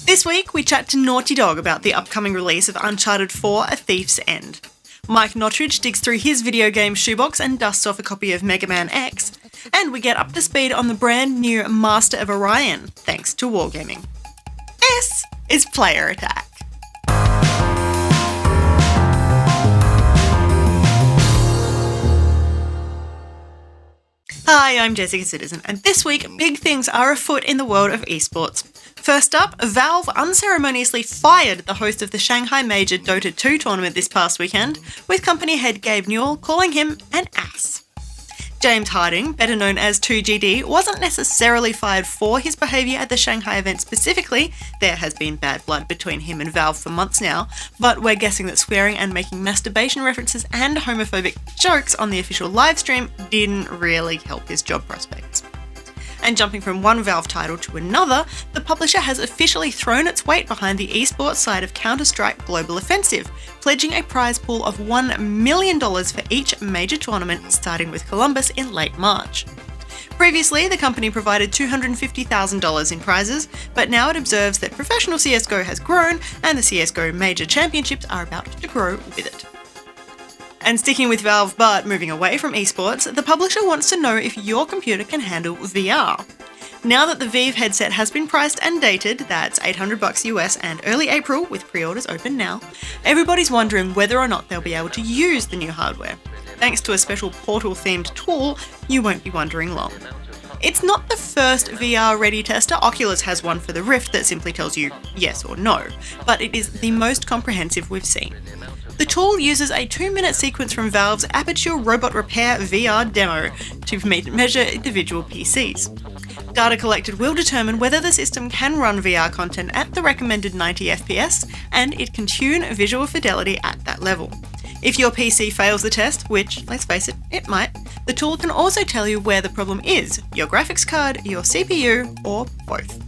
This week, we chat to Naughty Dog about the upcoming release of Uncharted 4: A Thief's End. Mike Notridge digs through his Videogame Shoebox and dusts off a copy of Mega Man X. And we get up to speed on the brand new Master of Orion, thanks to Wargaming. This is Player Attack. Hi, I'm Jessica Citizen, and this week, big things are afoot in the world of esports. First up, Valve unceremoniously fired the host of the Shanghai Major Dota 2 tournament this past weekend, with company head Gabe Newell calling him an ass. James Harding, better known as 2GD, wasn't necessarily fired for his behaviour at the Shanghai event specifically. There has been bad blood between him and Valve for months now, but we're guessing that swearing and making masturbation references and homophobic jokes on the official livestream didn't really help his job prospects. And jumping from one Valve title to another, the publisher has officially thrown its weight behind the esports side of Counter-Strike Global Offensive, pledging a prize pool of $1 million for each major tournament, starting with Columbus in late March. Previously, the company provided $250,000 in prizes, but now it observes that professional CSGO has grown and the CSGO Major Championships are about to grow with it. And sticking with Valve but moving away from esports, the publisher wants to know if your computer can handle VR. Now that the Vive headset has been priced and dated, that's $800 US and early April with pre-orders open now, everybody's wondering whether or not they'll be able to use the new hardware. Thanks to a special Portal-themed tool, you won't be wondering long. It's not the first VR-ready tester. Oculus has one for the Rift that simply tells you yes or no, but it is the most comprehensive we've seen. The tool uses a 2-minute sequence from Valve's Aperture Robot Repair VR demo to measure individual PCs. Data collected will determine whether the system can run VR content at the recommended 90 FPS, and it can tune visual fidelity at that level. If your PC fails the test, which, let's face it, it might, the tool can also tell you where the problem is, your graphics card, your CPU, or both.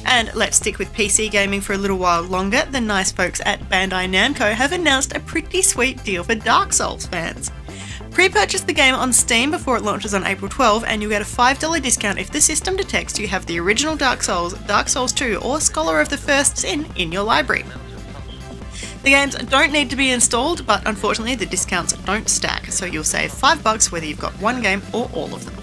And let's stick with PC gaming for a little while longer. The nice folks at Bandai Namco have announced a pretty sweet deal for Dark Souls fans. Pre-purchase the game on Steam before it launches on April 12 and you'll get a $5 discount if the system detects you have the original Dark Souls, Dark Souls 2 or Scholar of the First Sin in your library. The games don't need to be installed, but unfortunately the discounts don't stack, so you'll save $5 whether you've got one game or all of them.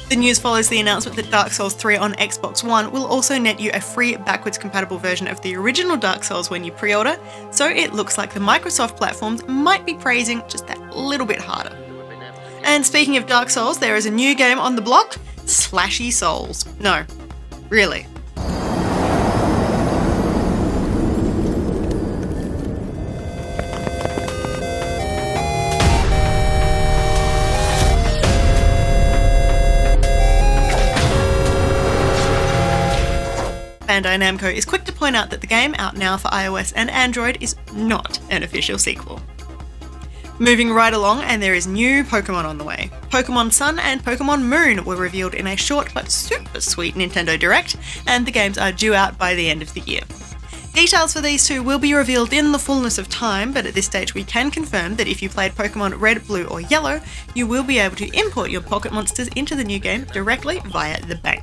The news follows the announcement that Dark Souls 3 on Xbox One will also net you a free backwards compatible version of the original Dark Souls when you pre-order, so it looks like the Microsoft platforms might be praising just that little bit harder. And speaking of Dark Souls, there is a new game on the block, Slashy Souls. No, really. Bandai Namco is quick to point out that the game, out now for iOS and Android, is not an official sequel. Moving right along, and there is new Pokemon on the way. Pokemon Sun and Pokemon Moon were revealed in a short but super sweet Nintendo Direct, and the games are due out by the end of the year. Details for these two will be revealed in the fullness of time, but at this stage we can confirm that if you played Pokemon Red, Blue or Yellow, you will be able to import your Pocket Monsters into the new game directly via the bank.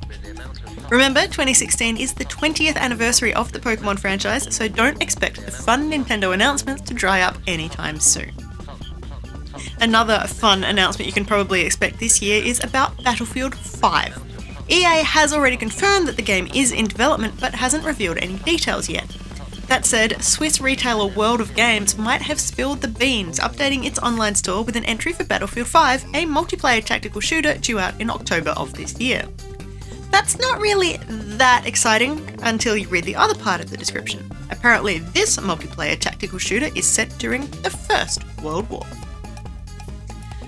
Remember, 2016 is the 20th anniversary of the Pokemon franchise, so don't expect the fun Nintendo announcements to dry up anytime soon. Another fun announcement you can probably expect this year is about Battlefield 5. EA has already confirmed that the game is in development but hasn't revealed any details yet. That said, Swiss retailer World of Games might have spilled the beans, updating its online store with an entry for Battlefield 5, a multiplayer tactical shooter due out in October of this year. That's not really that exciting until you read the other part of the description. Apparently this multiplayer tactical shooter is set during the First World War.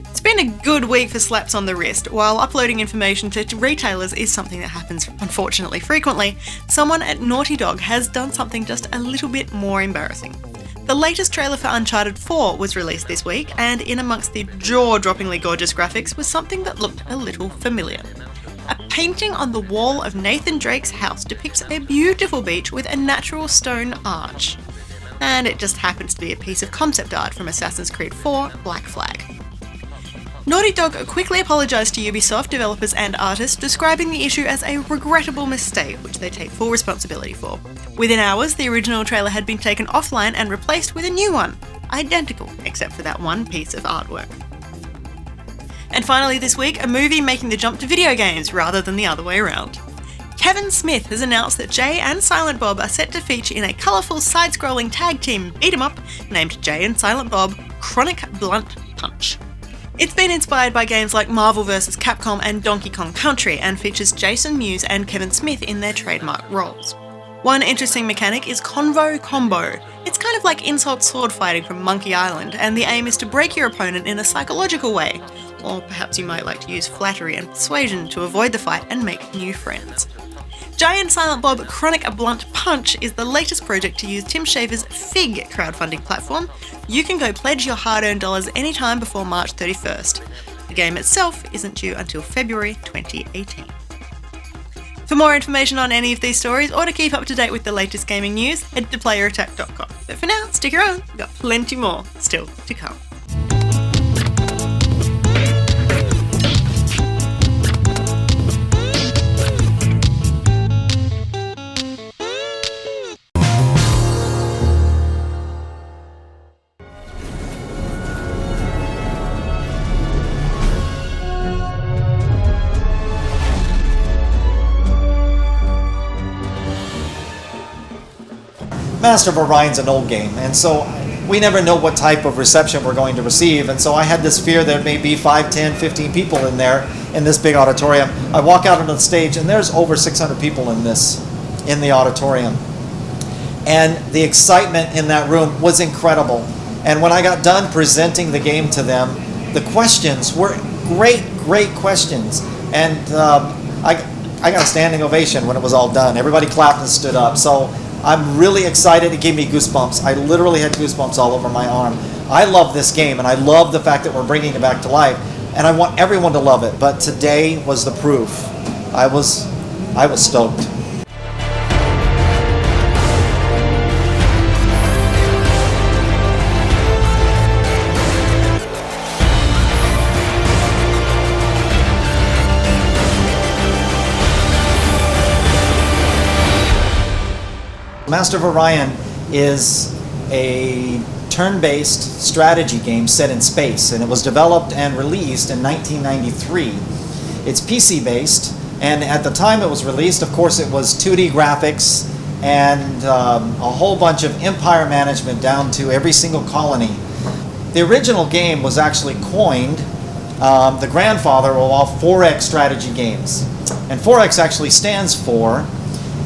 It's been a good week for slaps on the wrist. While uploading information to retailers is something that happens unfortunately frequently, someone at Naughty Dog has done something just a little bit more embarrassing. The latest trailer for Uncharted 4 was released this week, and in amongst the jaw-droppingly gorgeous graphics was something that looked a little familiar. A painting on the wall of Nathan Drake's house depicts a beautiful beach with a natural stone arch. And it just happens to be a piece of concept art from Assassin's Creed 4 Black Flag. Naughty Dog quickly apologised to Ubisoft developers and artists, describing the issue as a regrettable mistake, which they take full responsibility for. Within hours, the original trailer had been taken offline and replaced with a new one, identical, except for that one piece of artwork. And finally this week, a movie making the jump to video games rather than the other way around. Kevin Smith has announced that Jay and Silent Bob are set to feature in a colourful side-scrolling tag team beat-em-up named Jay and Silent Bob Chronic Blunt Punch. It's been inspired by games like Marvel vs. Capcom and Donkey Kong Country and features Jason Mewes and Kevin Smith in their trademark roles. One interesting mechanic is Convo Combo. It's kind of like insult sword fighting from Monkey Island, and the aim is to break your opponent in a psychological way. Or perhaps you might like to use flattery and persuasion to avoid the fight and make new friends. Jay and Silent Bob Chronic Blunt Punch is the latest project to use Tim Schafer's Fig crowdfunding platform. You can go pledge your hard-earned dollars anytime before March 31st. The game itself isn't due until February 2018. For more information on any of these stories, or to keep up to date with the latest gaming news, head to playerattack.com. But for now, stick around, we've got plenty more still to come. Master of Orion's an old game, and so we never know what type of reception we're going to receive, and so I had this fear there may be 5, 10, 15 people in there in this big auditorium. I walk out onto the stage and there's over 600 people in the auditorium. And the excitement in that room was incredible. And when I got done presenting the game to them, the questions were great questions. And I got a standing ovation when it was all done. Everybody clapped and stood up. So I'm really excited. It gave me goosebumps. I literally had goosebumps all over my arm. I love this game, and I love the fact that we're bringing it back to life, and I want everyone to love it. But today was the proof. I was stoked. Master of Orion is a turn-based strategy game set in space, and it was developed and released in 1993. It's PC-based, and at the time it was released, of course, it was 2D graphics and a whole bunch of empire management down to every single colony. The original game was actually coined the grandfather of all 4X strategy games. And 4X actually stands for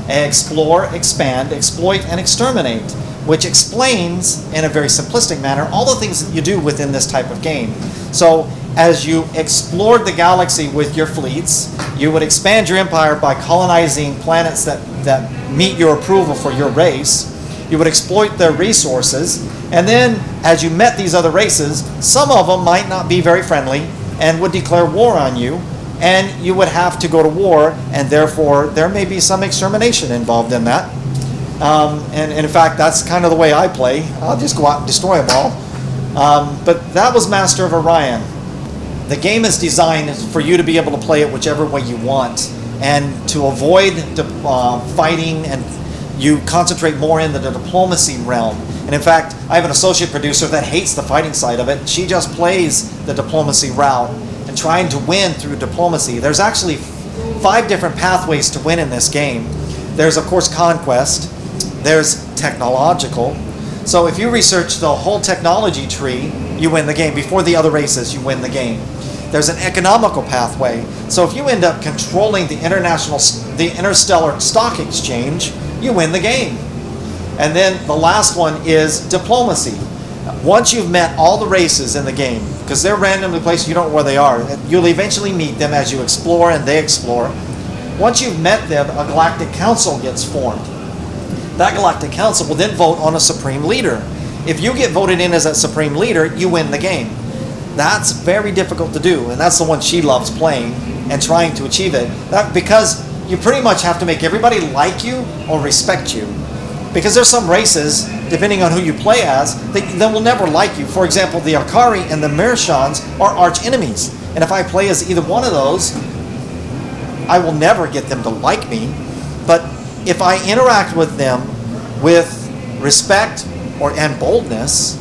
Explore, Expand, Exploit, and Exterminate, which explains in a very simplistic manner all the things that you do within this type of game. So as you explored the galaxy with your fleets, you would expand your empire by colonizing planets that meet your approval for your race. You would exploit their resources, and then as you met these other races, some of them might not be very friendly and would declare war on you, and you would have to go to war, and therefore there may be some extermination involved in that. And in fact, that's kind of the way I play. I'll just go out and destroy them all. But that was Master of Orion. The game is designed for you to be able to play it whichever way you want, and to avoid fighting, and you concentrate more in the diplomacy realm. And in fact, I have an associate producer that hates the fighting side of it. She just plays the diplomacy route and trying to win through diplomacy. There's actually 5 different pathways to win in this game. There's, of course, conquest. There's technological. So if you research the whole technology tree, you win the game. Before the other races, you win the game. There's an economical pathway. So if you end up controlling the interstellar stock exchange, you win the game. And then the last one is diplomacy. Once you've met all the races in the game, because they're randomly placed, you don't know where they are, you'll eventually meet them as you explore and they explore. Once you've met them, a galactic council gets formed. That galactic council will then vote on a supreme leader. If you get voted in as that supreme leader, you win the game. That's very difficult to do, and that's the one she loves playing and trying to achieve it. Because you pretty much have to make everybody like you or respect you. Because there's some races, depending on who you play as, that will never like you. For example, the Akari and the Mershans are arch enemies. And if I play as either one of those, I will never get them to like me. But if I interact with them with respect and boldness,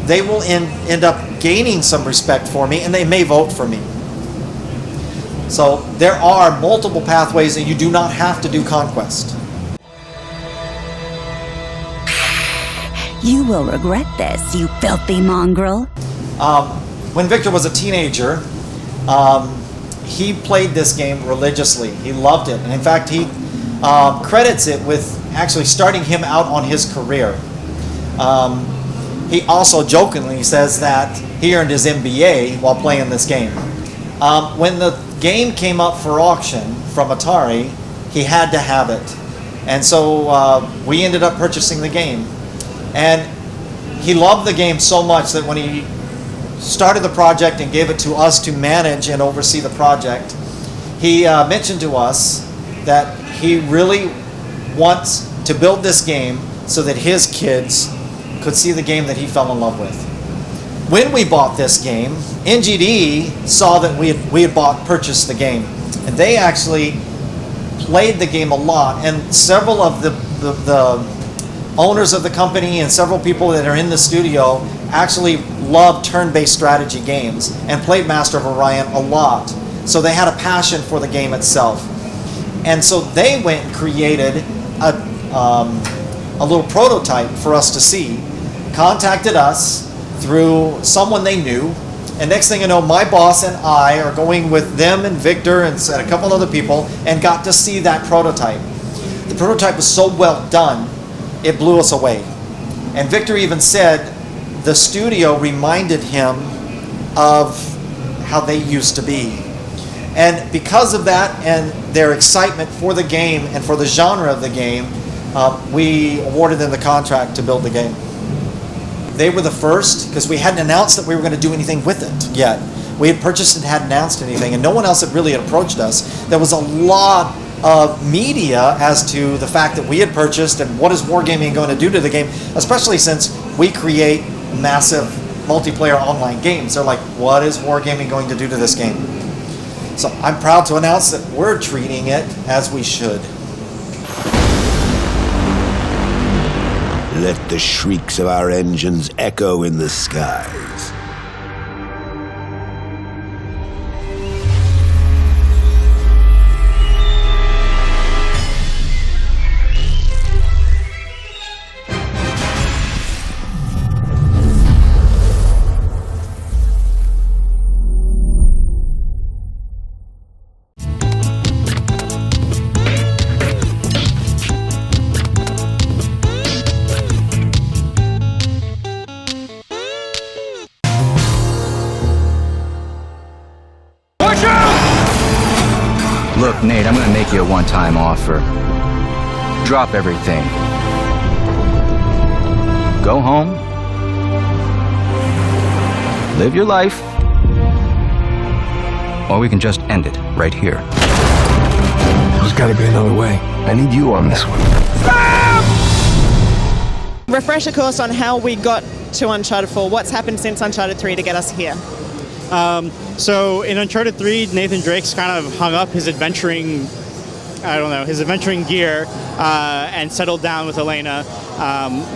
they will end up gaining some respect for me, and they may vote for me. So there are multiple pathways, and you do not have to do conquest. You will regret this, you filthy mongrel. When Victor was a teenager, he played this game religiously. He loved it. And in fact, he credits it with actually starting him out on his career. He also jokingly says that he earned his MBA while playing this game. When the game came up for auction from Atari, he had to have it. And so we ended up purchasing the game. And he loved the game so much that when he started the project and gave it to us to manage and oversee the project, he mentioned to us that he really wants to build this game so that his kids could see the game that he fell in love with. When we bought this game, NGD saw that we had purchased the game, and they actually played the game a lot, and several of the owners of the company and several people that are in the studio actually loved turn-based strategy games and played Master of Orion a lot. So they had a passion for the game itself. And so they went and created a little prototype for us to see, contacted us through someone they knew, and next thing you know, my boss and I are going with them and Victor and a couple other people and got to see that prototype. The prototype was so well done, it blew us away. And Victor even said the studio reminded him of how they used to be. And because of that and their excitement for the game and for the genre of the game, we awarded them the contract to build the game. They were the first, because we hadn't announced that we were going to do anything with it yet. We had purchased and hadn't announced anything, and no one else had really approached us. There was a lot of media as to the fact that we had purchased and what is Wargaming going to do to the game, especially since we create massive multiplayer online games. They're like, what is Wargaming going to do to this game? So I'm proud to announce that we're treating it as we should. Let the shrieks of our engines echo in the skies. Look, Nate, I'm gonna make you a one-time offer. Drop everything. Go home. Live your life. Or we can just end it right here. There's gotta be another way. I need you on this one. Refresher course on how we got to Uncharted 4. What's happened since Uncharted 3 to get us here? So in Uncharted 3, Nathan Drake's kind of hung up his adventuring gear and settled down with Elena.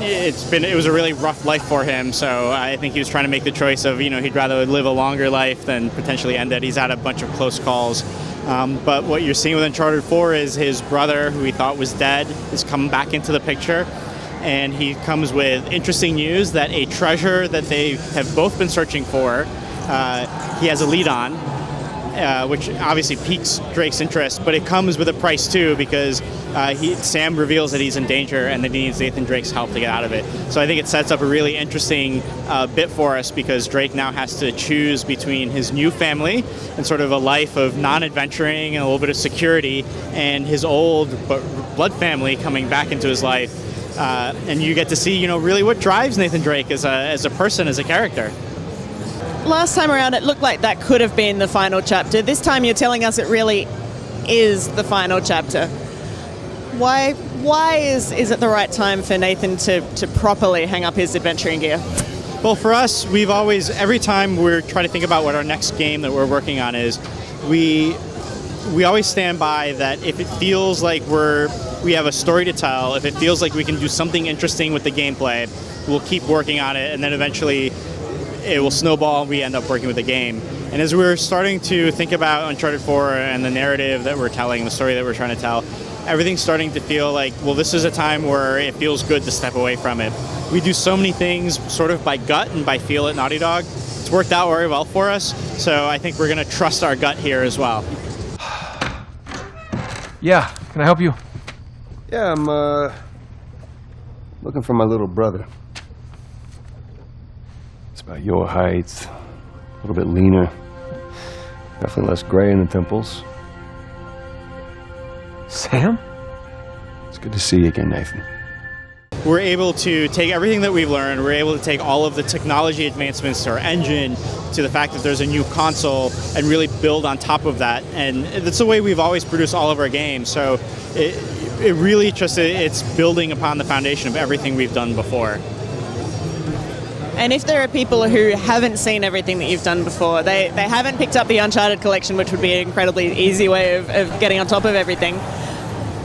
It was a really rough life for him, so I think he was trying to make the choice of, he'd rather live a longer life than potentially end it. He's had a bunch of close calls. But what you're seeing with Uncharted 4 is his brother, who he thought was dead, is coming back into the picture. And he comes with interesting news that a treasure that they have both been searching for, he has a lead on, which obviously piques Drake's interest, but it comes with a price too, because Sam reveals that he's in danger and that he needs Nathan Drake's help to get out of it. So I think it sets up a really interesting bit for us, because Drake now has to choose between his new family and sort of a life of non-adventuring and a little bit of security, and his old blood family coming back into his life. And you get to see, really what drives Nathan Drake as a person, as a character. Last time around, it looked like that could have been the final chapter. This time you're telling us it really is the final chapter. Why why is it the right time for Nathan to properly hang up his adventuring gear? Well, for us, we've always, every time we're trying to think about what our next game that we're working on is, we always stand by that if it feels like we have a story to tell, if it feels like we can do something interesting with the gameplay, we'll keep working on it, and then eventually it will snowball and we end up working with the game. And as we're starting to think about Uncharted 4 and the narrative that we're telling, the story that we're trying to tell, everything's starting to feel like, well, this is a time where it feels good to step away from it. We do so many things sort of by gut and by feel at Naughty Dog. It's worked out very well for us, so I think we're going to trust our gut here as well. Yeah, can I help you? Yeah, I'm looking for my little brother. It's about your height, a little bit leaner, definitely less gray in the temples. Sam? It's good to see you again, Nathan. We're able to take everything that we've learned, we're able to take all of the technology advancements to our engine, to the fact that there's a new console, and really build on top of that. And that's the way we've always produced all of our games. So it really just, it's building upon the foundation of everything we've done before. And if there are people who haven't seen everything that you've done before, they haven't picked up the Uncharted collection, which would be an incredibly easy way of getting on top of everything,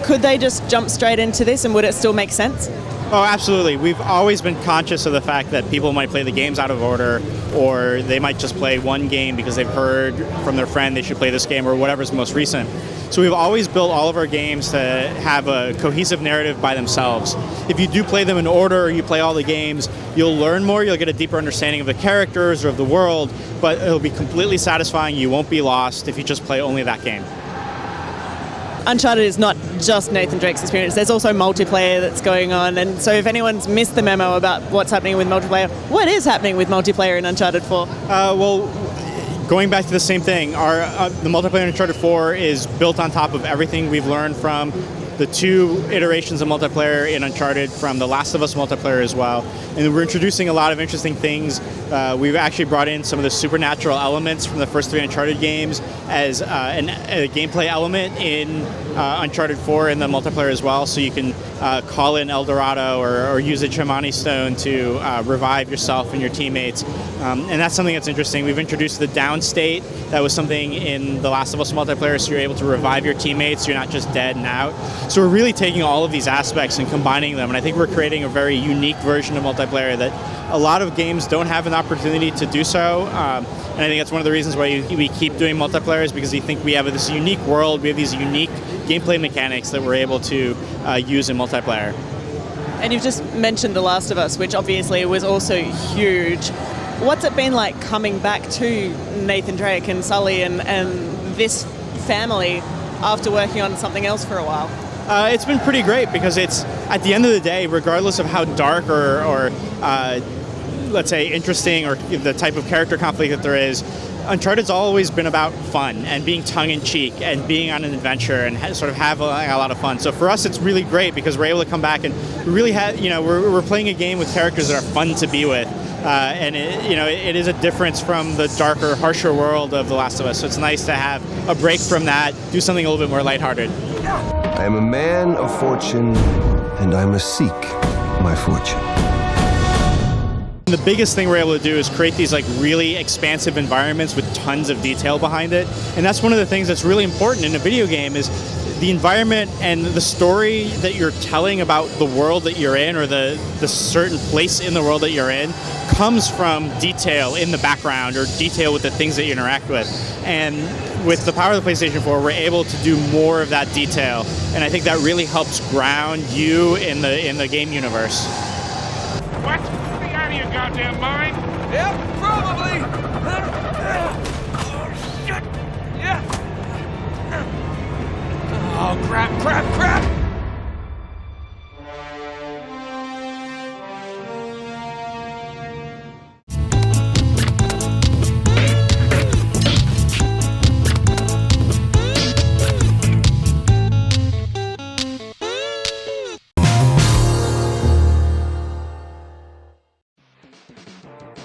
could they just jump straight into this and would it still make sense? Oh, absolutely. We've always been conscious of the fact that people might play the games out of order, or they might just play one game because they've heard from their friend they should play this game, or whatever's most recent. So we've always built all of our games to have a cohesive narrative by themselves. If you do play them in order, or you play all the games, you'll learn more, you'll get a deeper understanding of the characters or of the world, but it'll be completely satisfying. You won't be lost if you just play only that game. Uncharted is not just Nathan Drake's experience, there's also multiplayer that's going on, and so if anyone's missed the memo about what's happening with multiplayer, what is happening with multiplayer in Uncharted 4? Well, going back to the same thing, the multiplayer in Uncharted 4 is built on top of everything we've learned from the 2 iterations of multiplayer in Uncharted, from the Last of Us multiplayer as well. And we're introducing a lot of interesting things. We've actually brought in some of the supernatural elements from the first 3 Uncharted games as a gameplay element in Uncharted 4 in the multiplayer as well. So you can call in El Dorado or use a Chimani stone to revive yourself and your teammates. And that's something that's interesting. We've introduced the down state. That was something in the Last of Us multiplayer, so you're able to revive your teammates, so you're not just dead and out. So we're really taking all of these aspects and combining them, and I think we're creating a very unique version of multiplayer that a lot of games don't have an opportunity to do so. And I think that's one of the reasons why we keep doing multiplayer, is because we think we have this unique world, we have these unique gameplay mechanics that we're able to use in multiplayer. And you've just mentioned The Last of Us, which obviously was also huge. What's it been like coming back to Nathan Drake and Sully and this family after working on something else for a while? It's been pretty great, because it's, at the end of the day, regardless of how dark or let's say interesting, or the type of character conflict that there is, Uncharted's always been about fun and being tongue-in-cheek and being on an adventure and sort of have a lot of fun. So for us, it's really great because we're able to come back and we really have, we're playing a game with characters that are fun to be with. And it is a difference from the darker, harsher world of The Last of Us. So it's nice to have a break from that, do something a little bit more lighthearted. I am a man of fortune, and I must seek my fortune. The biggest thing we're able to do is create these really expansive environments with tons of detail behind it. And that's one of the things that's really important in a video game, is the environment and the story that you're telling about the world that you're in, or the certain place in the world that you're in, comes from detail in the background or detail with the things that you interact with. And with the power of the PlayStation 4, we're able to do more of that detail. And I think that really helps ground you in the game universe. What? Are you out of your goddamn mind? Yep, probably. Oh, shit. Yeah. Oh, crap.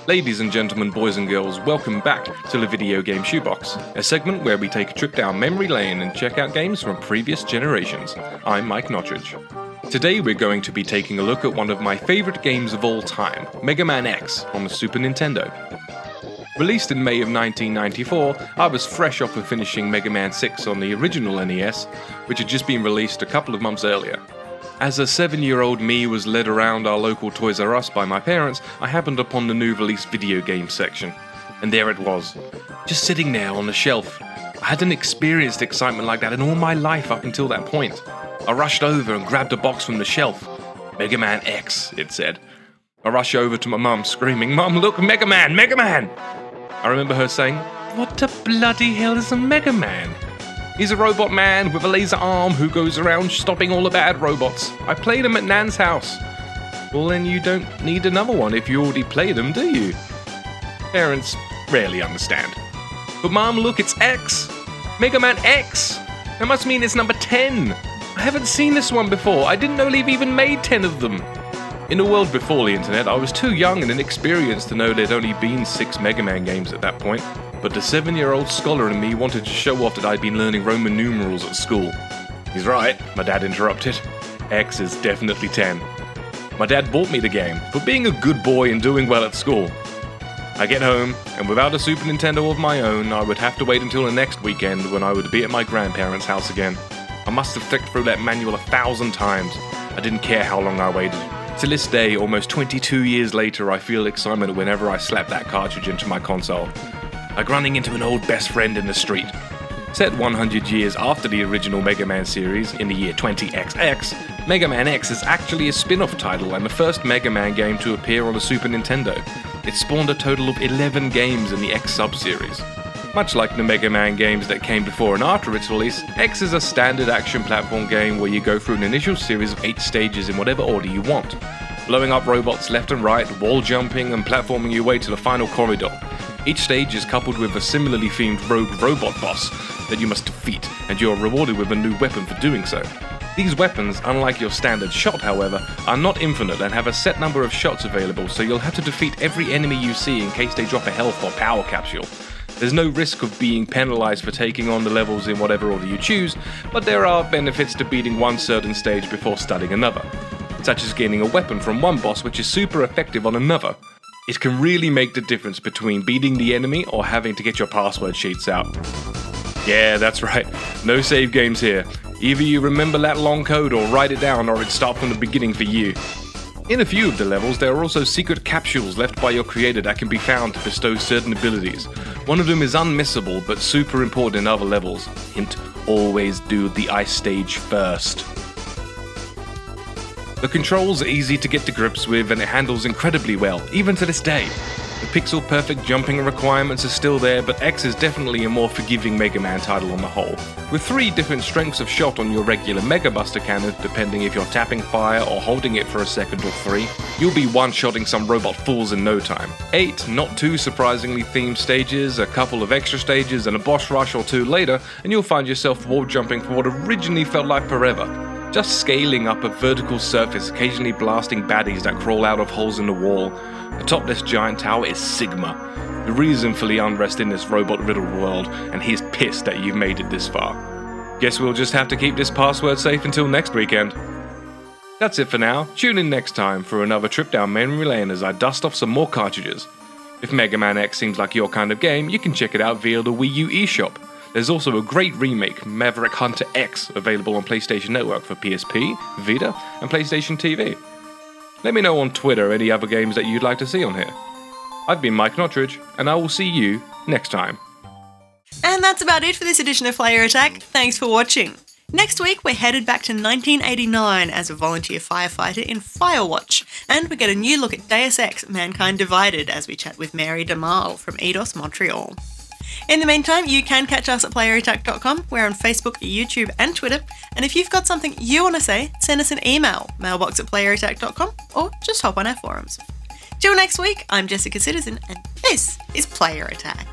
Ladies and gentlemen, boys and girls, welcome back to the Videogame Shoebox, a segment where we take a trip down memory lane and check out games from previous generations. I'm Mike Notridge. Today we're going to be taking a look at one of my favourite games of all time, Mega Man X on the Super Nintendo. Released in May of 1994, I was fresh off of finishing Mega Man 6 on the original NES, which had just been released a couple of months earlier. As a 7-year-old me was led around our local Toys R Us by my parents, I happened upon the new release video game section. And there it was, just sitting there on the shelf. I hadn't experienced excitement like that in all my life up until that point. I rushed over and grabbed a box from the shelf. Mega Man X, it said. I rushed over to my mum, screaming, "Mum, look, Mega Man, Mega Man!" I remember her saying, "What the bloody hell is a Mega Man?" "He's a robot man with a laser arm who goes around stopping all the bad robots. I played him at Nan's house." "Well, then you don't need another one if you already played him, do you?" Parents rarely understand. "But Mum, look, it's X! Mega Man X! That must mean it's number 10! I haven't seen this one before. I didn't know they've even made 10 of them." In a world before the internet, I was too young and inexperienced to know there'd only been 6 Mega Man games at that point. But the 7-year-old scholar in me wanted to show off that I'd been learning Roman numerals at school. "He's right," my dad interrupted. "X is definitely 10. My dad bought me the game for being a good boy and doing well at school. I get home, and without a Super Nintendo of my own, I would have to wait until the next weekend when I would be at my grandparents' house again. I must have flicked through that manual 1,000 times. I didn't care how long I waited. To this day, almost 22 years later, I feel excitement whenever I slap that cartridge into my console. Like running into an old best friend in the street. Set 100 years after the original Mega Man series, in the year 20XX, Mega Man X is actually a spin-off title and the first Mega Man game to appear on the Super Nintendo. It spawned a total of 11 games in the X sub-series. Much like the Mega Man games that came before and after its release, X is a standard action platform game where you go through an initial series of 8 stages in whatever order you want, blowing up robots left and right, wall jumping and platforming your way to the final corridor. Each stage is coupled with a similarly themed rogue robot boss that you must defeat, and you are rewarded with a new weapon for doing so. These weapons, unlike your standard shot however, are not infinite and have a set number of shots available, so you'll have to defeat every enemy you see in case they drop a health or power capsule. There's no risk of being penalized for taking on the levels in whatever order you choose, but there are benefits to beating one certain stage before starting another, such as gaining a weapon from one boss which is super effective on another. It can really make the difference between beating the enemy or having to get your password sheets out. Yeah, that's right, no save games here. Either you remember that long code or write it down, or it starts from the beginning for you. In a few of the levels, there are also secret capsules left by your creator that can be found to bestow certain abilities. One of them is unmissable, but super important in other levels. Hint, always do the ice stage first. The controls are easy to get to grips with, and it handles incredibly well, even to this day. The pixel-perfect jumping requirements are still there, but X is definitely a more forgiving Mega Man title on the whole. With 3 different strengths of shot on your regular Mega Buster cannon, depending if you're tapping fire or holding it for a second or 3, you'll be one-shotting some robot fools in no time. 8 not too surprisingly themed stages, a couple of extra stages, and a boss rush or 2 later, and you'll find yourself wall jumping for what originally felt like forever. Just scaling up a vertical surface, occasionally blasting baddies that crawl out of holes in the wall. Atop this giant tower is Sigma, the reason for the unrest in this robot-riddled world, and he's pissed that you've made it this far. Guess we'll just have to keep this password safe until next weekend. That's it for now. Tune in next time for another trip down memory lane as I dust off some more cartridges. If Mega Man X seems like your kind of game, you can check it out via the Wii U eShop. There's also a great remake, Maverick Hunter X, available on PlayStation Network for PSP, Vita, and PlayStation TV. Let me know on Twitter any other games that you'd like to see on here. I've been Mike Notridge, and I will see you next time. And that's about it for this edition of Player Attack. Thanks for watching. Next week, we're headed back to 1989 as a volunteer firefighter in Firewatch, and we get a new look at Deus Ex: Mankind Divided as we chat with Mary DeMarle from Eidos Montreal. In the meantime, you can catch us at playerattack.com. We're on Facebook, YouTube, and Twitter. And if you've got something you want to say, send us an email, mailbox@playerattack.com, or just hop on our forums. Till next week, I'm Jessica Citizen, and this is Player Attack.